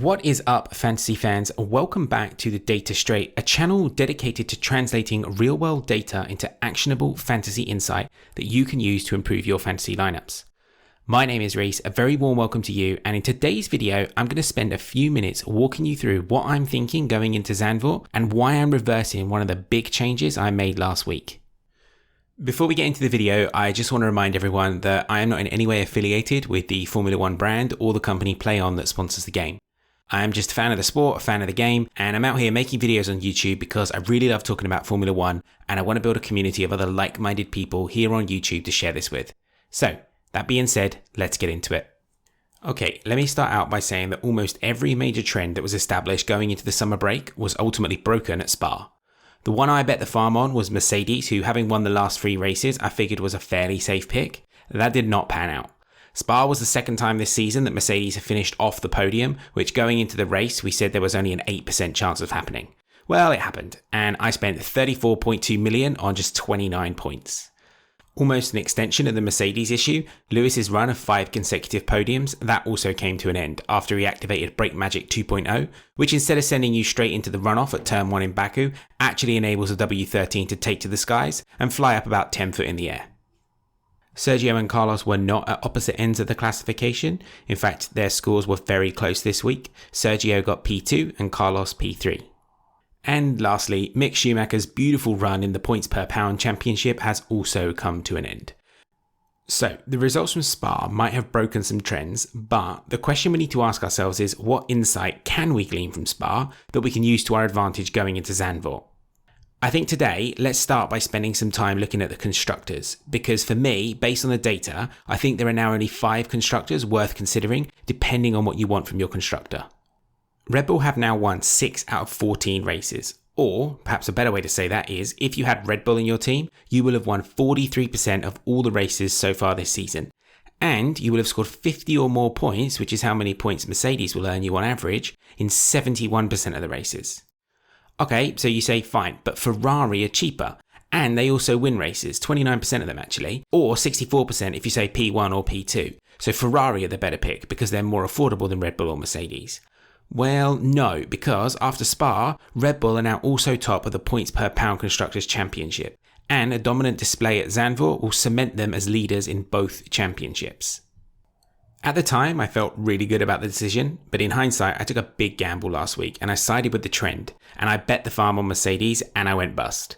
What is up, fantasy fans? Welcome back to The Data Straight, a channel dedicated to translating real-world data into actionable fantasy insight that you can use to improve your fantasy lineups. My name is Reese, a very warm welcome to you, and in today's video, I'm going to spend a few minutes walking you through what I'm thinking going into Zandvoort and why I'm reversing one of the big changes I made last week. Before we get into the video, I just want to remind everyone that I am not in any way affiliated with the Formula One brand or the company PlayOn that sponsors the game. I am just a fan of the sport, a fan of the game, and I'm out here making videos on YouTube because I really love talking about Formula One and I want to build a community of other like-minded people here on YouTube to share this with. So, that being said, let's get into it. Okay, let me start out by saying that almost every major trend that was established going into the summer break was ultimately broken at Spa. The one I bet the farm on was Mercedes, who, having won the last 3 races, I figured was a fairly safe pick. That did not pan out. Spa was the second time this season that Mercedes have finished off the podium, which going into the race we said there was only an 8% chance of happening. Well, it happened, and I spent 34.2 million on just 29 points. Almost an extension of the Mercedes issue, Lewis's run of 5 consecutive podiums, that also came to an end after he activated Brake Magic 2.0, which instead of sending you straight into the runoff at turn 1 in Baku, actually enables a W13 to take to the skies and fly up about 10 foot in the air. Sergio and Carlos were not at opposite ends of the classification. In fact, their scores were very close this week. Sergio got P2 and Carlos P3. And lastly, Mick Schumacher's beautiful run in the points per pound championship has also come to an end. So, the results from Spa might have broken some trends, but the question we need to ask ourselves is what insight can we glean from Spa that we can use to our advantage going into Zandvoort? I think today, let's start by spending some time looking at the constructors, because for me, based on the data, I think there are now only 5 constructors worth considering, depending on what you want from your constructor. Red Bull have now won 6 out of 14 races, or perhaps a better way to say that is, if you had Red Bull in your team, you will have won 43% of all the races so far this season, and you will have scored 50 or more points, which is how many points Mercedes will earn you on average, in 71% of the races. Okay, so you say fine, but Ferrari are cheaper, and they also win races, 29% of them actually, or 64% if you say P1 or P2. So Ferrari are the better pick because they're more affordable than Red Bull or Mercedes. Well, no, because after Spa, Red Bull are now also top of the points per pound Constructors' Championship, and a dominant display at Zandvoort will cement them as leaders in both championships. At the time, I felt really good about the decision, but in hindsight, I took a big gamble last week and I sided with the trend, and I bet the farm on Mercedes and I went bust.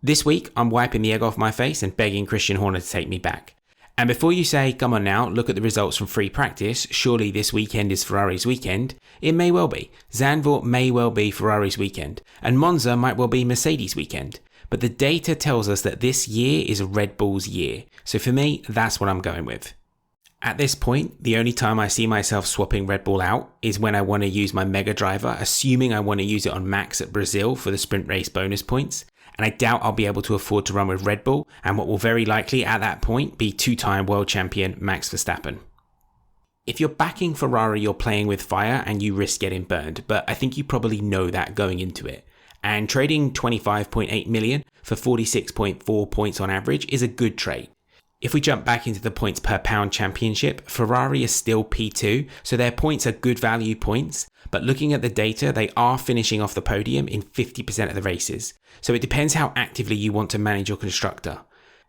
This week, I'm wiping the egg off my face and begging Christian Horner to take me back. And before you say, come on now, look at the results from free practice, surely this weekend is Ferrari's weekend, it may well be. Zandvoort may well be Ferrari's weekend, and Monza might well be Mercedes' weekend. But the data tells us that this year is Red Bull's year, so for me, that's what I'm going with. At this point, the only time I see myself swapping Red Bull out is when I want to use my Mega Driver, assuming I want to use it on Max at Brazil for the sprint race bonus points, and I doubt I'll be able to afford to run with Red Bull and what will very likely at that point be 2-time world champion Max Verstappen. If you're backing Ferrari, you're playing with fire and you risk getting burned, but I think you probably know that going into it. And trading 25.8 million for 46.4 points on average is a good trade. If we jump back into the points per pound championship, Ferrari is still P2, so their points are good value points, but looking at the data, they are finishing off the podium in 50% of the races. So it depends how actively you want to manage your constructor.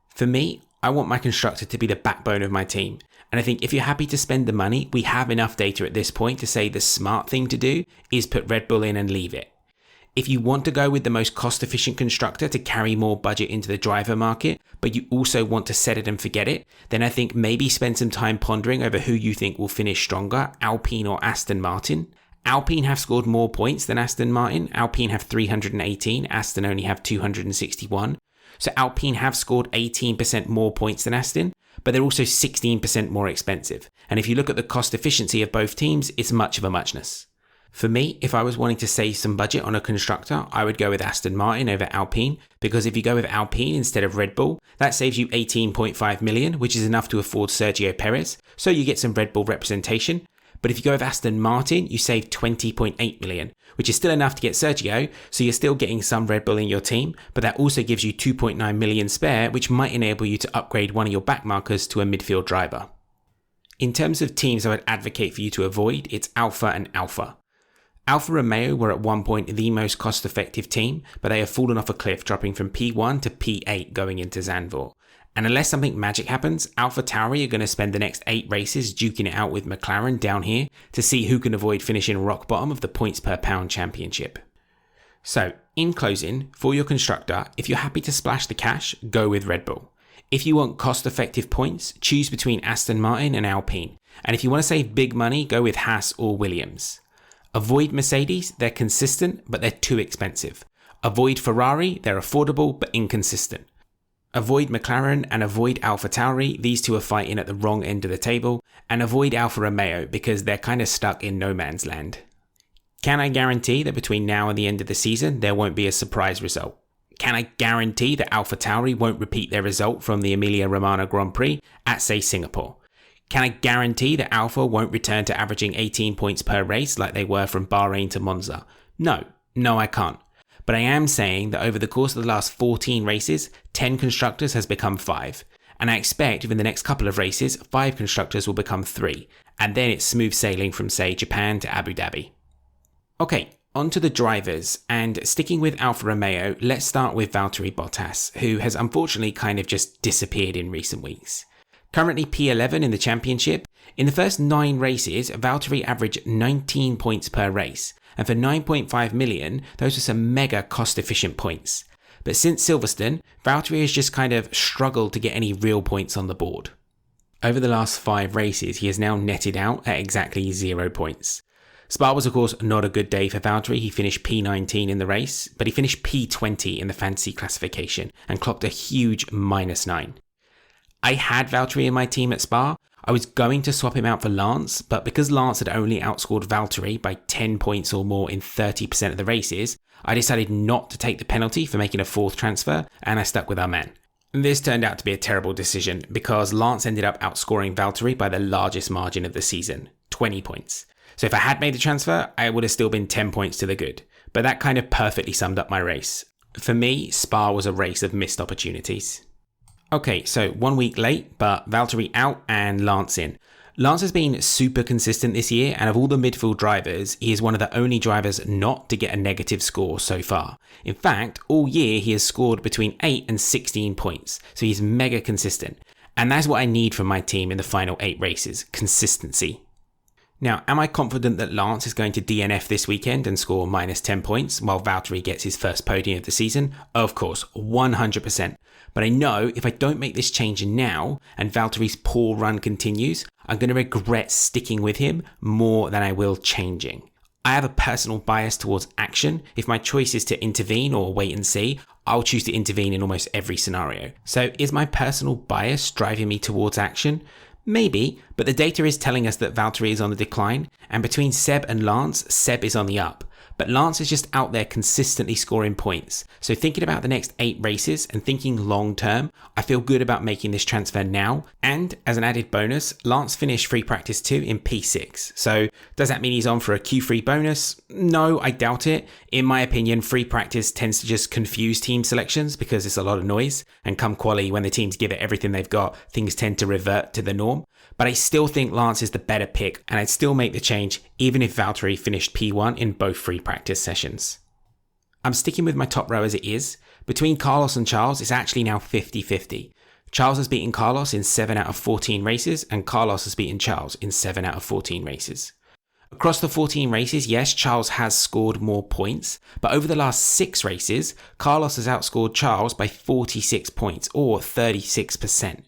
For me, I want my constructor to be the backbone of my team, and I think if you're happy to spend the money, we have enough data at this point to say the smart thing to do is put Red Bull in and leave it. If you want to go with the most cost-efficient constructor to carry more budget into the driver market, but you also want to set it and forget it, then I think maybe spend some time pondering over who you think will finish stronger, Alpine or Aston Martin. Alpine have scored more points than Aston Martin. Alpine have 318, Aston only have 261. So Alpine have scored 18% more points than Aston, but they're also 16% more expensive. And if you look at the cost efficiency of both teams, it's much of a muchness. For me, if I was wanting to save some budget on a constructor, I would go with Aston Martin over Alpine, because if you go with Alpine instead of Red Bull, that saves you 18.5 million, which is enough to afford Sergio Perez, so you get some Red Bull representation. But if you go with Aston Martin, you save 20.8 million, which is still enough to get Sergio, so you're still getting some Red Bull in your team, but that also gives you 2.9 million spare, which might enable you to upgrade one of your back markers to a midfield driver. In terms of teams I would advocate for you to avoid, it's Alfa and Alfa. Alfa Romeo were at one point the most cost-effective team, but they have fallen off a cliff, dropping from P1 to P8 going into Zandvoort. And unless something magic happens, AlphaTauri are going to spend the next 8 races duking it out with McLaren down here to see who can avoid finishing rock bottom of the points per pound championship. So, in closing, for your constructor, if you're happy to splash the cash, go with Red Bull. If you want cost-effective points, choose between Aston Martin and Alpine. And if you want to save big money, go with Haas or Williams. Avoid Mercedes, they're consistent, but they're too expensive. Avoid Ferrari, they're affordable but inconsistent. Avoid McLaren and avoid AlphaTauri, these two are fighting at the wrong end of the table. And avoid Alfa Romeo because they're kind of stuck in no man's land. Can I guarantee that between now and the end of the season, there won't be a surprise result? Can I guarantee that AlphaTauri won't repeat their result from the Emilia-Romagna Grand Prix at, say, Singapore? Can I guarantee that Alfa won't return to averaging 18 points per race like they were from Bahrain to Monza? No, I can't. But I am saying that over the course of the last 14 races, 10 constructors has become 5. And I expect within the next couple of races, 5 constructors will become 3. And then it's smooth sailing from, say, Japan to Abu Dhabi. Okay, on to the drivers. And sticking with Alfa Romeo, let's start with Valtteri Bottas, who has unfortunately kind of just disappeared in recent weeks. Currently P11 in the championship, in the first 9 races, Valtteri averaged 19 points per race. And for 9.5 million, those are some mega cost-efficient points. But since Silverstone, Valtteri has just kind of struggled to get any real points on the board. Over the last 5 races, he has now netted out at exactly 0 points. Spa was of course not a good day for Valtteri. He finished P19 in the race, but he finished P20 in the fantasy classification and clocked a huge -9. I had Valtteri in my team at Spa. I was going to swap him out for Lance, but because Lance had only outscored Valtteri by 10 points or more in 30% of the races, I decided not to take the penalty for making a 4th transfer, and I stuck with our man. This turned out to be a terrible decision because Lance ended up outscoring Valtteri by the largest margin of the season, 20 points. So if I had made the transfer, I would have still been 10 points to the good. But that kind of perfectly summed up my race. For me, Spa was a race of missed opportunities. Okay, so 1 week late, but Valtteri out and Lance in. Lance has been super consistent this year, and of all the midfield drivers, he is one of the only drivers not to get a negative score so far. In fact, all year he has scored between 8 and 16 points, so he's mega consistent. And that's what I need from my team in the final 8 races, consistency. Now, am I confident that Lance is going to DNF this weekend and score -10 points while Valtteri gets his first podium of the season? Of course, 100%. But I know if I don't make this change now and Valtteri's poor run continues, I'm going to regret sticking with him more than I will changing. I have a personal bias towards action. If my choice is to intervene or wait and see, I'll choose to intervene in almost every scenario. So is my personal bias driving me towards action? Maybe, but the data is telling us that Valtteri is on the decline, and between Seb and Lance, Seb is on the up. But Lance is just out there consistently scoring points. So thinking about the next 8 races and thinking long term, I feel good about making this transfer now. And as an added bonus, Lance finished free practice 2 in P6. So does that mean he's on for a Q3 bonus? No, I doubt it. In my opinion, free practice tends to just confuse team selections because it's a lot of noise. And come quali, when the teams give it everything they've got, things tend to revert to the norm. But I still think Lance is the better pick, and I'd still make the change even if Valtteri finished P1 in both free practice sessions. I'm sticking with my top row as it is. Between Carlos and Charles, it's actually now 50-50. Charles has beaten Carlos in 7 out of 14 races, and Carlos has beaten Charles in 7 out of 14 races. Across the 14 races, yes, Charles has scored more points, but over the last 6 races, Carlos has outscored Charles by 46 points, or 36%.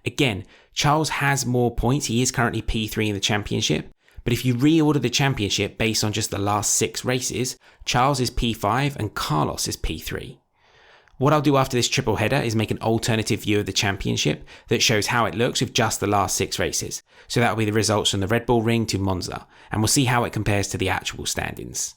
Again, Charles has more points. He is currently P3 in the championship. But if you reorder the championship based on just the last 6 races, Charles is P5 and Carlos is P3. What I'll do after this triple header is make an alternative view of the championship that shows how it looks with just the last 6 races. So that'll be the results from the Red Bull Ring to Monza, and we'll see how it compares to the actual standings.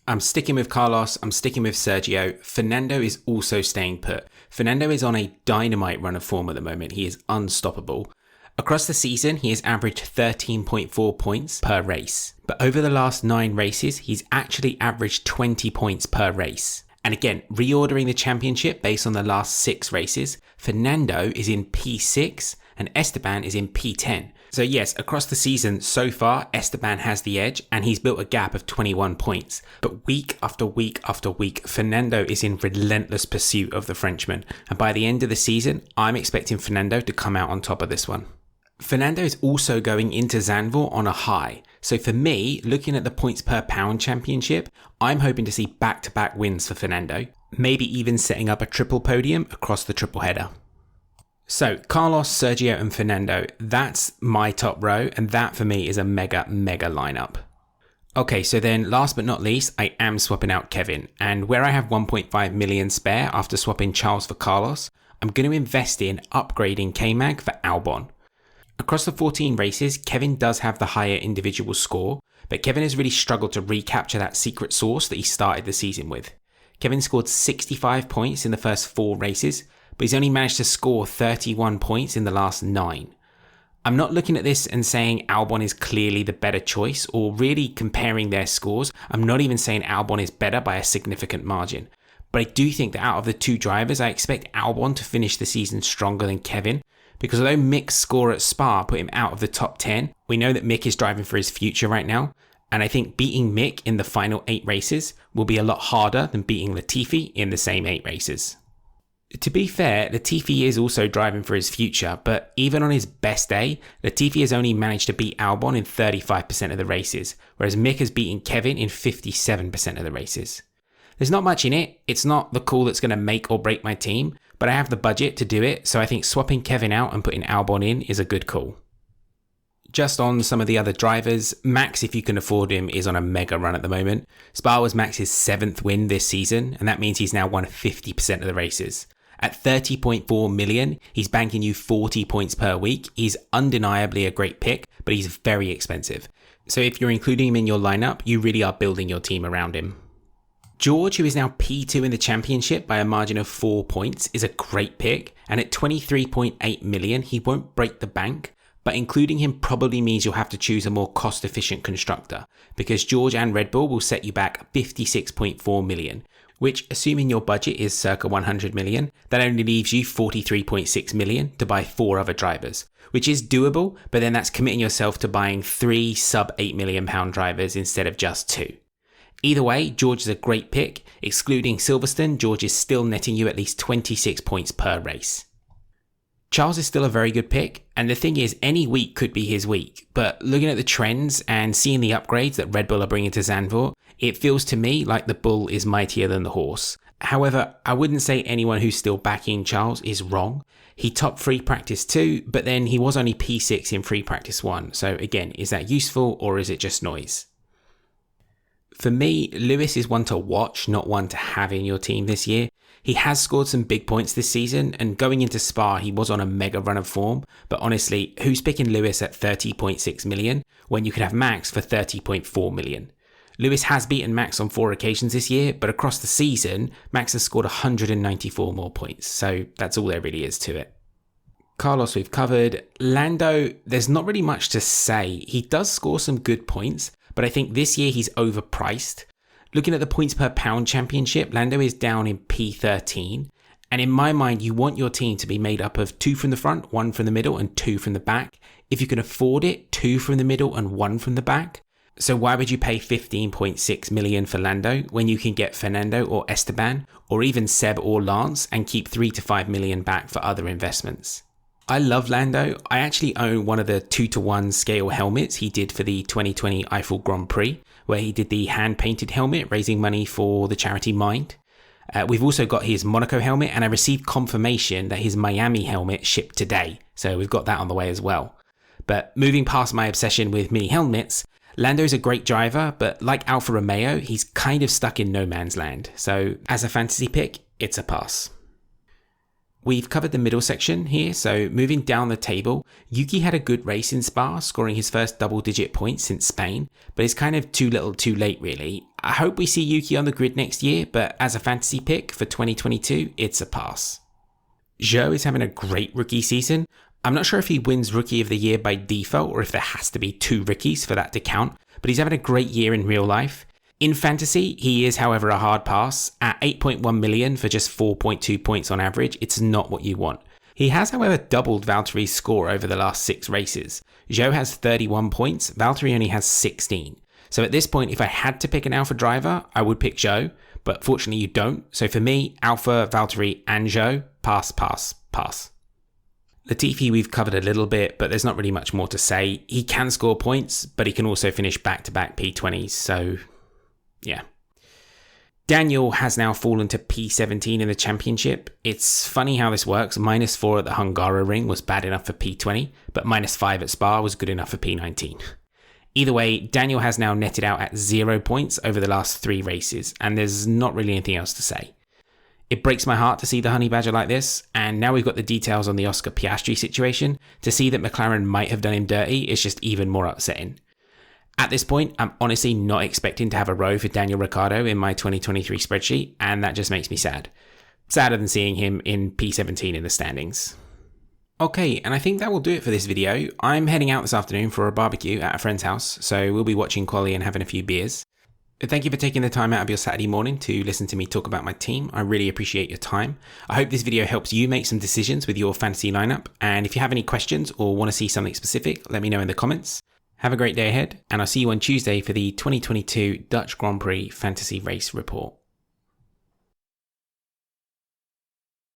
I'm sticking with Carlos, I'm sticking with Sergio. Fernando is also staying put. Fernando is on a dynamite run of form at the moment. He is unstoppable. Across the season, he has averaged 13.4 points per race. But over the last 9 races, he's actually averaged 20 points per race. And again, reordering the championship based on the last 6 races, Fernando is in P6 and Esteban is in P10. So yes, across the season so far, Esteban has the edge and he's built a gap of 21 points. But week after week after week, Fernando is in relentless pursuit of the Frenchman. And by the end of the season, I'm expecting Fernando to come out on top of this one. Fernando is also going into Zandvoort on a high. So for me, looking at the points per pound championship, I'm hoping to see back-to-back wins for Fernando, maybe even setting up a triple podium across the triple header. So Carlos, Sergio and Fernando, that's my top row, and that for me is a mega lineup. Okay, so then last but not least, I am swapping out Kevin, and where I have 1.5 million spare after swapping Charles for Carlos, I'm going to invest in upgrading K-Mag for Albon. Across the 14 races, Kevin does have the higher individual score, but Kevin has really struggled to recapture that secret sauce that he started the season with. Kevin scored 65 points in the first 4 races, but he's only managed to score 31 points in the last 9. I'm not looking at this and saying Albon is clearly the better choice, or really comparing their scores. I'm not even saying Albon is better by a significant margin. But I do think that out of the 2 drivers, I expect Albon to finish the season stronger than Kevin, because although Mick's score at Spa put him out of the top 10, we know that Mick is driving for his future right now, and I think beating Mick in the final 8 races will be a lot harder than beating Latifi in the same 8 races. To be fair, Latifi is also driving for his future, but even on his best day, Latifi has only managed to beat Albon in 35% of the races, whereas Mick has beaten Kevin in 57% of the races. There's not much in it, it's not the call that's going to make or break my team, but I have the budget to do it, so I think swapping Kevin out and putting Albon in is a good call. Just on some of the other drivers, Max, if you can afford him, is on a mega run at the moment. Spa was Max's 7th win this season, and that means he's now won 50% of the races. At 30.4 million, he's banking you 40 points per week. He's undeniably a great pick, but he's very expensive. So if you're including him in your lineup, you really are building your team around him. George, who is now P2 in the championship by a margin of 4 points, is a great pick, and at 23.8 million, he won't break the bank, but including him probably means you'll have to choose a more cost-efficient constructor, because George and Red Bull will set you back 56.4 million, which, assuming your budget is circa 100 million, that only leaves you 43.6 million to buy 4 other drivers, which is doable, but then that's committing yourself to buying 3 sub £8 million drivers instead of just 2. Either way, George is a great pick. Excluding Silverstone, George is still netting you at least 26 points per race. Charles is still a very good pick, and the thing is, any week could be his week, but looking at the trends and seeing the upgrades that Red Bull are bringing to Zandvoort, it feels to me like the bull is mightier than the horse. However, I wouldn't say anyone who's still backing Charles is wrong. He topped free practice 2, but then he was only P6 in free practice 1, so again, is that useful or is it just noise? For me, Lewis is one to watch, not one to have in your team this year. He has scored some big points this season, and going into Spa, he was on a mega run of form. But honestly, who's picking Lewis at 30.6 million when you could have Max for 30.4 million? Lewis has beaten Max on 4 occasions this year, but across the season, Max has scored 194 more points. So that's all there really is to it. Carlos we've covered. Lando, there's not really much to say. He does score some good points, but I think this year he's overpriced. Looking at the points per pound championship, Lando is down in P13. And in my mind, you want your team to be made up of 2 from the front, 1 from the middle, and 2 from the back. If you can afford it, 2 from the middle and 1 from the back. So why would you pay 15.6 million for Lando when you can get Fernando or Esteban, or even Seb or Lance, and keep 3 to 5 million back for other investments? I love Lando. I actually own one of the 2-to-1 scale helmets he did for the 2020 Eiffel Grand Prix, where he did the hand-painted helmet, raising money for the charity Mind. We've also got his Monaco helmet, and I received confirmation that his Miami helmet shipped today, so we've got that on the way as well. But moving past my obsession with mini helmets, Lando's a great driver, but like Alfa Romeo, he's kind of stuck in no man's land. So as a fantasy pick, it's a pass. We've covered the middle section here, so moving down the table, Yuki had a good race in Spa, scoring his first double-digit points since Spain, but it's kind of too little too late really. I hope we see Yuki on the grid next year, but as a fantasy pick for 2022, it's a pass. Zhou is having a great rookie season. I'm not sure if he wins Rookie of the Year by default or if there has to be 2 rookies for that to count, but he's having a great year in real life. In fantasy, he is, however, a hard pass. At 8.1 million for just 4.2 points on average, it's not what you want. He has, however, doubled Valtteri's score over the last 6 races. Zhou has 31 points, Valtteri only has 16. So at this point, if I had to pick an Alpha driver, I would pick Zhou, but fortunately you don't. So for me, Alpha, Valtteri and Zhou, pass, pass, pass. Latifi we've covered a little bit, but there's not really much more to say. He can score points, but he can also finish back-to-back P20s, so yeah. Daniel has now fallen to P17 in the championship. It's funny how this works. -4 at the Hungaroring was bad enough for P20, but -5 at Spa was good enough for P19. Either way, Daniel has now netted out at 0 points over the last 3 races, and there's not really anything else to say. It breaks my heart to see the Honey Badger like this, and now we've got the details on the Oscar Piastri situation. To see that McLaren might have done him dirty is just even more upsetting. At this point, I'm honestly not expecting to have a row for Daniel Ricciardo in my 2023 spreadsheet, and that just makes me sad. Sadder than seeing him in P17 in the standings. Okay, and I think that will do it for this video. I'm heading out this afternoon for a barbecue at a friend's house, so we'll be watching quali and having a few beers. Thank you for taking the time out of your Saturday morning to listen to me talk about my team. I really appreciate your time. I hope this video helps you make some decisions with your fantasy lineup. And if you have any questions or want to see something specific, let me know in the comments. Have a great day ahead, and I'll see you on Tuesday for the 2022 Dutch Grand Prix Fantasy Race Report.